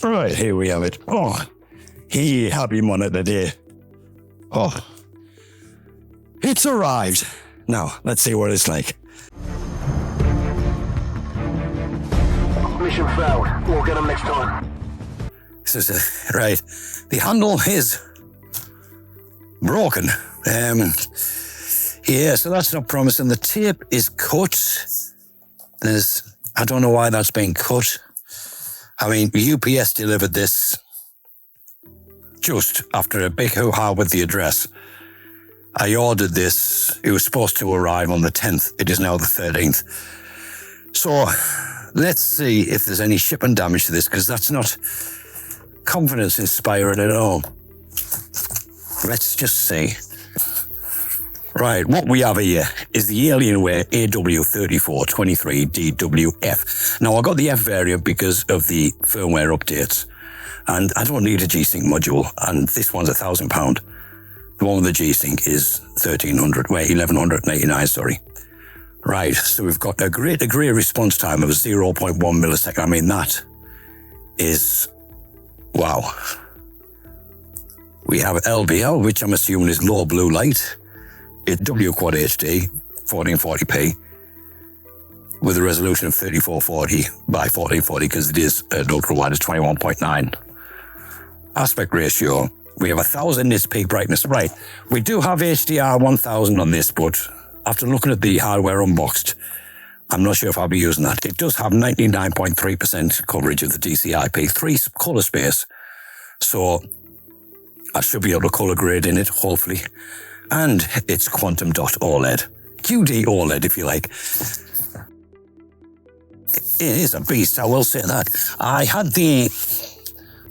Right, here we have it. Oh, hey, happy monitor day. Oh, it's arrived. Now, let's see what it's like. Mission failed. We'll get them next time. This is right. The handle is broken. Yeah, so that's not promising. The tape is cut. I don't know why that's been cut. I mean, UPS delivered this just after a big hoo-ha with the address. I ordered this. It was supposed to arrive on the 10th. It is now the 13th. So let's see if there's any shipping damage to this, because that's not confidence inspiring at all. Let's just see. Right, what we have here is the Alienware AW3423DWF. Now, I got the F variant because of the firmware updates, and I don't need a G-Sync module, and this one's £1,000. The one with the G-Sync is 1199, sorry. Right, so we've got a great degree of response time of 0.1 millisecond. I mean, that is, wow. We have LBL, which I'm assuming is low blue light. It's W Quad HD, 1440p, with a resolution of 3440 by 1440, because it is an ultrawide, is 21.9. Aspect ratio, we have 1000 nits peak brightness. Right, we do have HDR 1000 on this, but after looking at the hardware unboxed, I'm not sure if I'll be using that. It does have 99.3% coverage of the DCI-P3 color space, so I should be able to color grade in it, hopefully. And it's quantum dot OLED. QD OLED, if you like. It is a beast, I will say that. I had the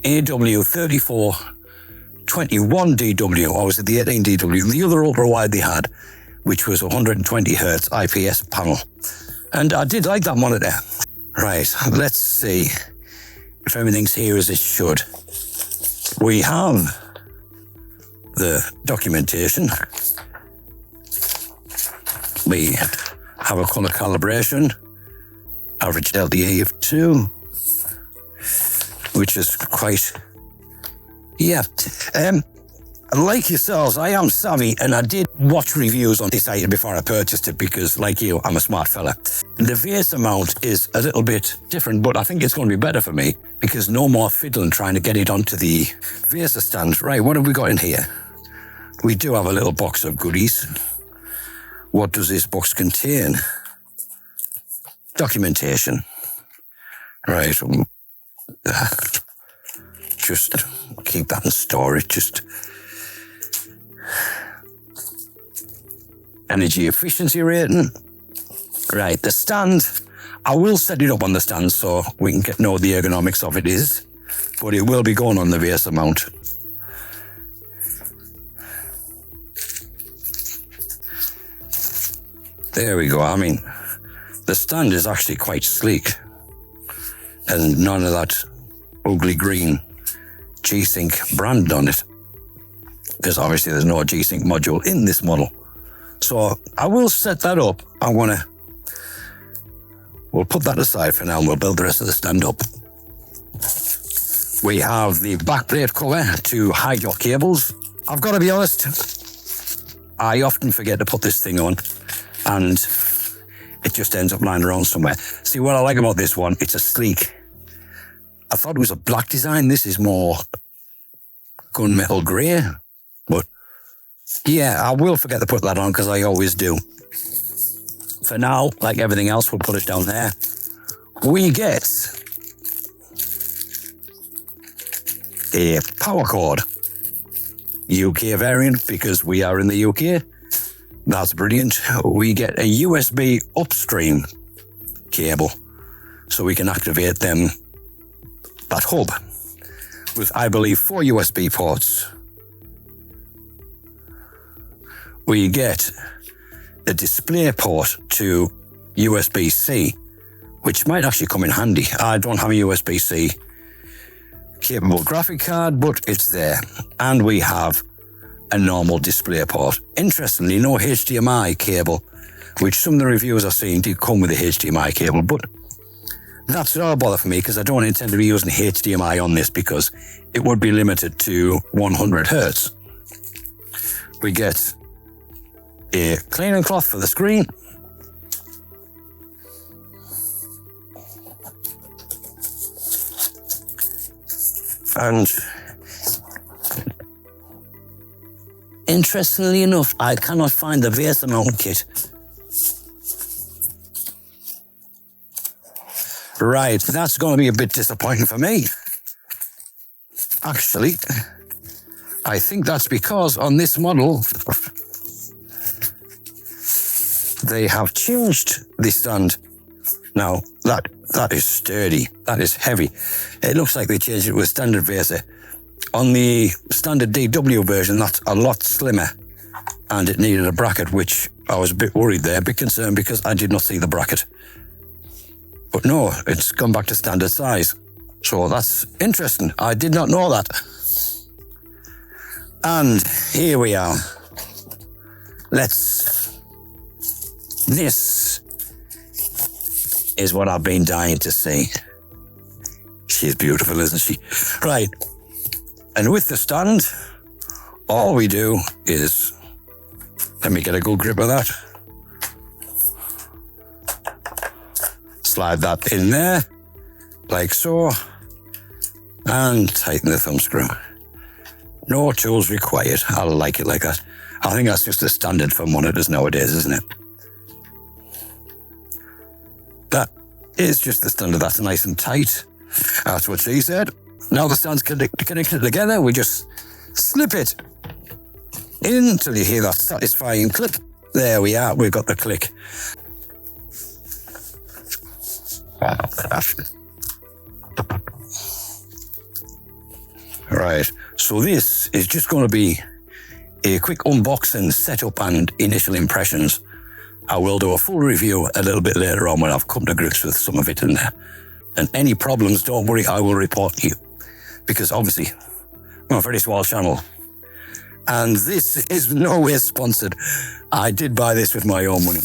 AW3421DW, or was it the 18DW? The other ultrawide they had, which was 120 Hertz IPS panel. And I did like that monitor. Right, let's see if everything's here as it should. We have the documentation. We have a color calibration, average LDA of 2, which is quite, yeah. Like yourselves, I am savvy, and I did watch reviews on this item before I purchased it, because, like you, I'm a smart fella. The VS mount is a little bit different, but I think it's going to be better for me, because no more fiddling trying to get it onto the VS stand. Right, what have we got in here? We do have a little box of goodies. What does this box contain? Documentation. Right. Just keep that in storage. Just energy efficiency rating. Right, the stand. I will set it up on the stand so we can know what the ergonomics of it is, but it will be going on the VS mount. There we go. I mean, the stand is actually quite sleek, and none of that ugly green G-Sync brand on it, because obviously there's no G-Sync module in this model. So I will set that up. We'll put that aside for now, and we'll build the rest of the stand up. We have the backplate cover to hide your cables. I've got to be honest, I often forget to put this thing on, and it just ends up lying around somewhere. See, what I like about this one, it's a sleek. I thought it was a black design. This is more gunmetal grey. But yeah, I will forget to put that on, because I always do. For now, like everything else, we'll put it down there. We get a power cord. UK variant, because we are in the UK. That's brilliant. We get a USB upstream cable, so we can activate that hub with, I believe, 4 USB ports. We get a display port to USB-C, which might actually come in handy. I don't have a USB-C capable graphic card, but it's there. And we have a normal display port. Interestingly, no HDMI cable, which some of the reviews I've seen did come with a HDMI cable, but That's not a bother for me because I don't intend to be using HDMI on this because it would be limited to 100 Hertz. We get a cleaning cloth for the screen. And interestingly enough, I cannot find the VESA mount kit. Right, that's going to be a bit disappointing for me. Actually, I think that's because on this model, they have changed the stand. Now, that is sturdy. That is heavy. It looks like they changed it with standard VESA. On the standard DW version, that's a lot slimmer. And it needed a bracket, which I was a bit worried there, a bit concerned because I did not see the bracket. But no, it's gone back to standard size. So that's interesting. I did not know that. And here we are. This is what I've been dying to see. She's beautiful, isn't she? Right. And with the stand, all we do is, let me get a good grip of that. Slide that in there, like so, and tighten the thumb screw. No tools required. I like it like that. I think that's just the standard for monitors nowadays, isn't it? That is just the standard. That's nice and tight. That's what she said. Now the stand's connected together. We just slip it in until you hear that satisfying click. There we are. We've got the click. Right, so this is just going to be a quick unboxing, setup and initial impressions. I will do a full review a little bit later on when I've come to grips with some of it in there. And any problems, don't worry, I will report to you. Because obviously, I'm a very small channel. And this is no way sponsored. I did buy this with my own money.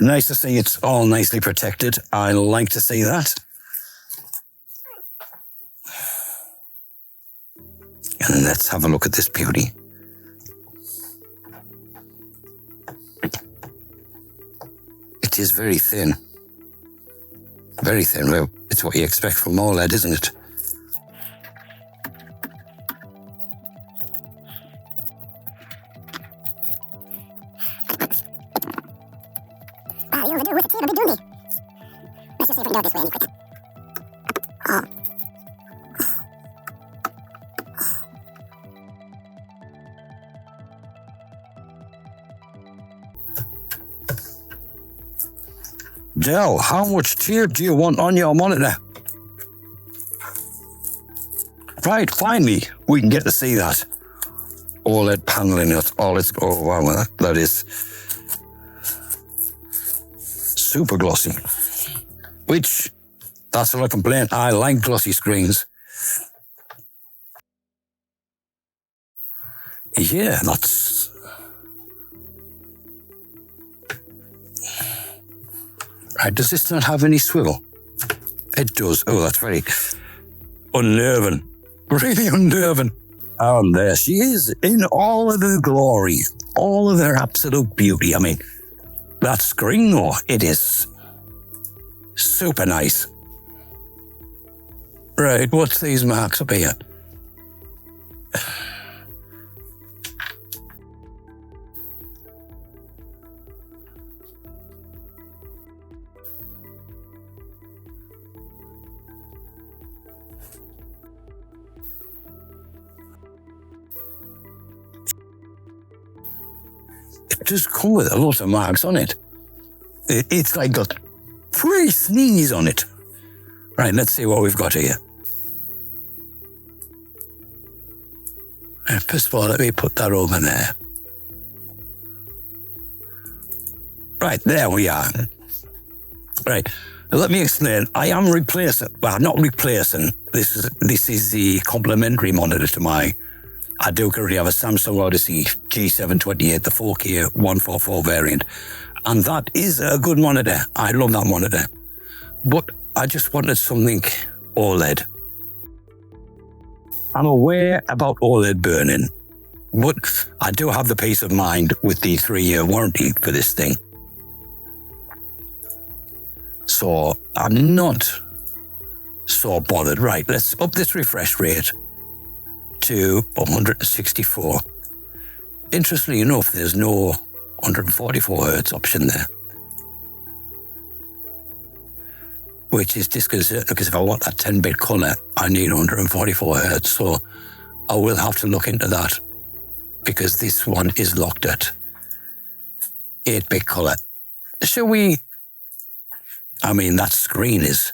Nice to see it's all nicely protected. I like to see that. And let's have a look at this beauty. It is very thin. Very thin. Well, it's what you expect from OLED, isn't it? You overdo with it, it'll be doomy. Let's just see if we can do it this way any quicker. Oh. Dell, how much tape do you want on your monitor? Right, finally, we can get to see that. OLED paneling, that's all it's... Oh, wow, that is... super glossy. Which, that's not a complaint. I like glossy screens. Yeah, that's... Right, does this not have any swivel? It does. Oh, that's very unnerving. Really unnerving. And there she is in all of her glory. All of her absolute beauty. I mean, that screen, though, it is super nice. Right, what's these marks up here? It does come with a lot of marks on it. It's like got 3 sneeze on it. Right, let's see what we've got here. First of all, let me put that over there. Right, there we are. Right, let me explain. I am replacing, well, not replacing. This is the complementary monitor to my... I do currently have a Samsung Odyssey G728, the 4K 144 variant. And that is a good monitor. I love that monitor. but I just wanted something OLED. I'm aware about OLED burning, but I do have the peace of mind with the 3-year warranty for this thing. So I'm not so bothered. Right, let's up this refresh rate to 164. Interestingly enough, there's no 144 Hz option there, which is disconcerting because if I want that 10-bit colour, I need 144 Hz. So I will have to look into that because this one is locked at 8-bit colour. Shall we? I mean, that screen is...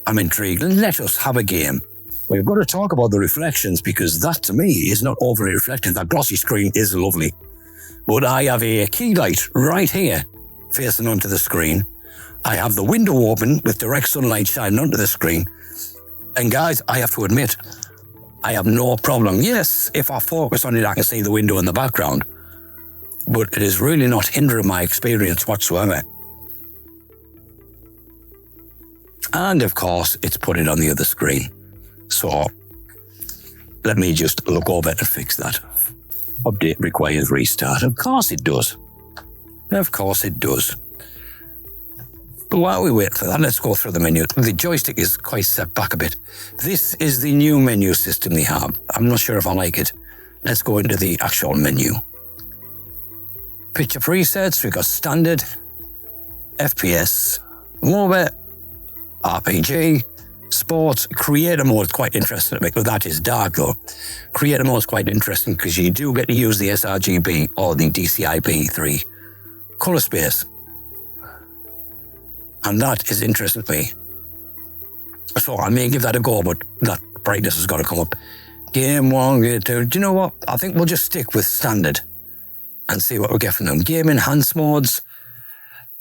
I'm intrigued. Let us have a game. We've got to talk about the reflections because that, to me, is not overly reflective. That glossy screen is lovely. But I have a key light right here facing onto the screen. I have the window open with direct sunlight shining onto the screen. And guys, I have to admit, I have no problem. Yes, if I focus on it, I can see the window in the background. But it is really not hindering my experience whatsoever. And of course, it's put it on the other screen. So let me just look over and fix that. Update requires restart. Of course it does. Of course it does. But while we wait for that, let's go through the menu. The joystick is quite set back a bit. This is the new menu system they have. I'm not sure if I like it. Let's go into the actual menu. Picture presets, we've got standard, FPS, mobile, RPG, sports, creator mode is quite interesting to me, but that is dark though. Creator mode is quite interesting because you do get to use the sRGB or the DCI-P3 color space. And that is interesting to me. So I may give that a go, but that brightness has got to come up. Game 1, game 2, do you know what? I think we'll just stick with standard and see what we get from them. Game enhanced modes.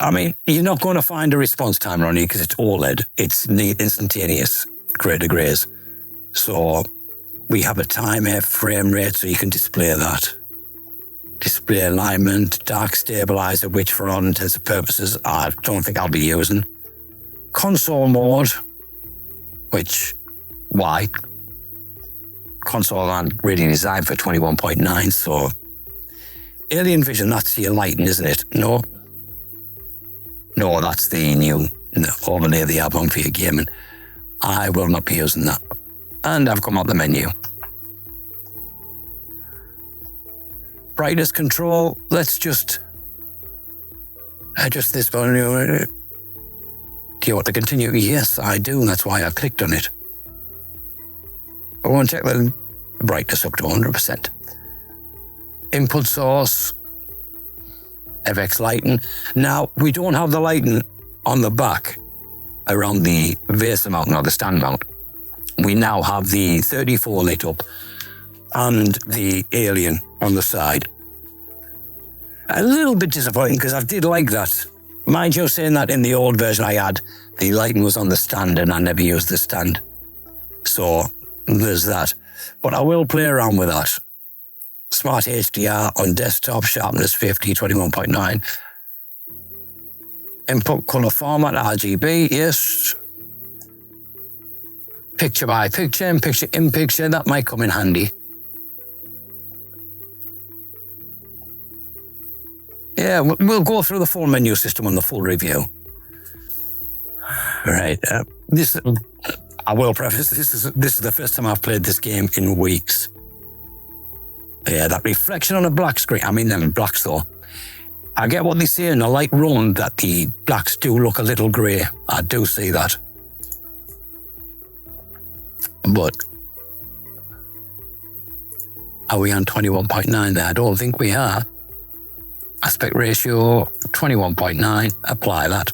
I mean, you're not going to find a response timer on here because it's OLED. It's instantaneous gray to grays. So we have a timer, frame rate, so you can display that. Display alignment, dark stabilizer, which for all intents and purposes, I don't think I'll be using. Console mode, which, why? Console aren't really designed for 21.9, so Alien Vision, that's your lighting, isn't it? No, that's the new overlay they have on for your gaming. I will not be using that. And I've come out the menu. Brightness control, let's just adjust this one. Do you want to continue? Yes, I do. That's why I clicked on it. I want to check the brightness up to 100%. Input source, FX lighting. Now, we don't have the lighting on the back around the VESA mount or the stand mount. We now have the 34 lit up and the Alien on the side. A little bit disappointing because I did like that. Mind you, saying that in the old version I had, the lighting was on the stand and I never used the stand. So there's that. But I will play around with that. Smart HDR on desktop, sharpness 50, 21.9. Input color format, RGB, yes. Picture by picture and picture in picture, that might come in handy. Yeah, we'll go through the full menu system on the full review. Right, I will preface, this is the first time I've played this game in weeks. Yeah, that reflection on a black screen, I mean them in blacks though. I get what they say in a light run that the blacks do look a little grey. I do see that. But are we on 21.9 there? I don't think we are. Aspect ratio 21.9, apply that.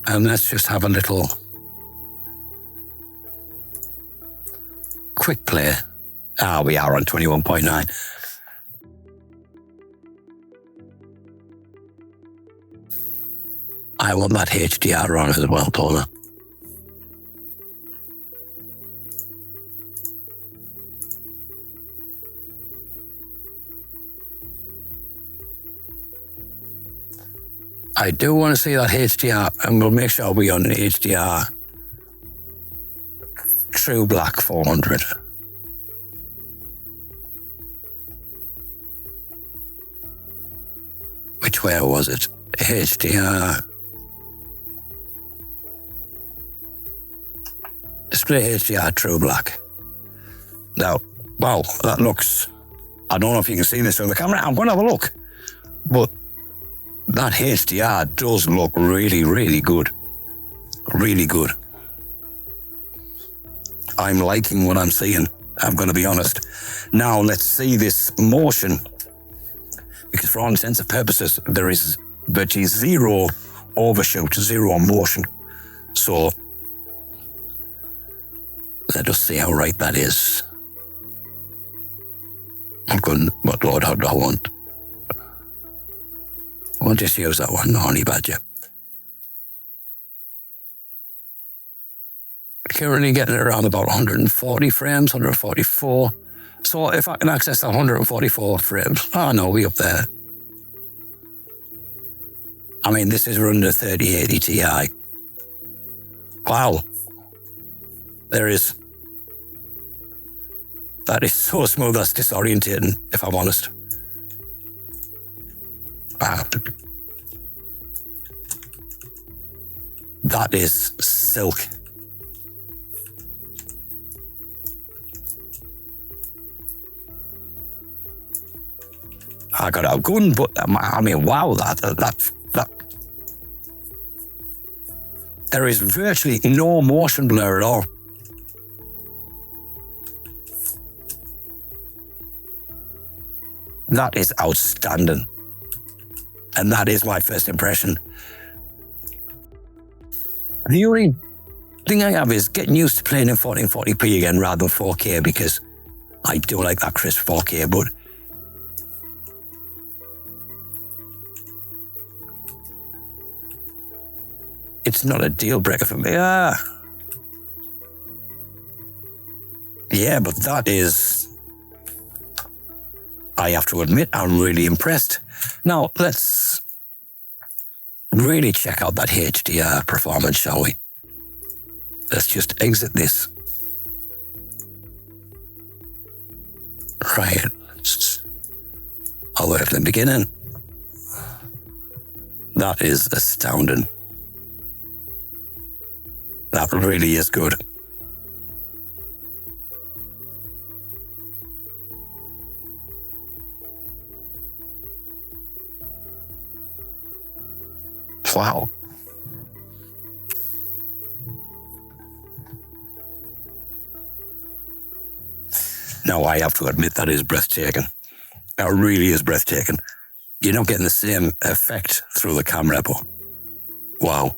And let's just have a little quick play. We are on 21.9. I want that HDR on as well, Tona. I do want to see that HDR, and we'll make sure we're on HDR True Black 400. Which way was it? HDR. Display HDR True Black. Now, wow, that looks... I don't know if you can see this on the camera. I'm going to have a look. But that HDR does look really, really good. Really good. I'm liking what I'm seeing. I'm going to be honest. Now, let's see this motion. Because for all intents and purposes, there is virtually zero overshoot, zero motion. So, let us see how right that is. I'm going, what Lord, how do I want? I'll just use that one, Honey Badger. Currently getting around about 140 frames, 144. So if I can access the 144 frames, oh no, we up there. I mean, this is running the 3080 Ti. Wow. That is so smooth, that's disorientating, if I'm honest. Wow. That is silk. I got outgunned, but I mean, wow, that. There is virtually no motion blur at all. That is outstanding. And that is my first impression. The only thing I have is getting used to playing in 1440p again rather than 4K, because I do like that crisp 4K, but it's not a deal breaker for me. Yeah, but that is... I have to admit, I'm really impressed. Now, let's really check out that HDR performance, shall we? Let's just exit this. Right. All the way from the beginning. That is astounding. That really is good. Wow. Now, I have to admit that is breathtaking. That really is breathtaking. You're not getting the same effect through the camera, but wow.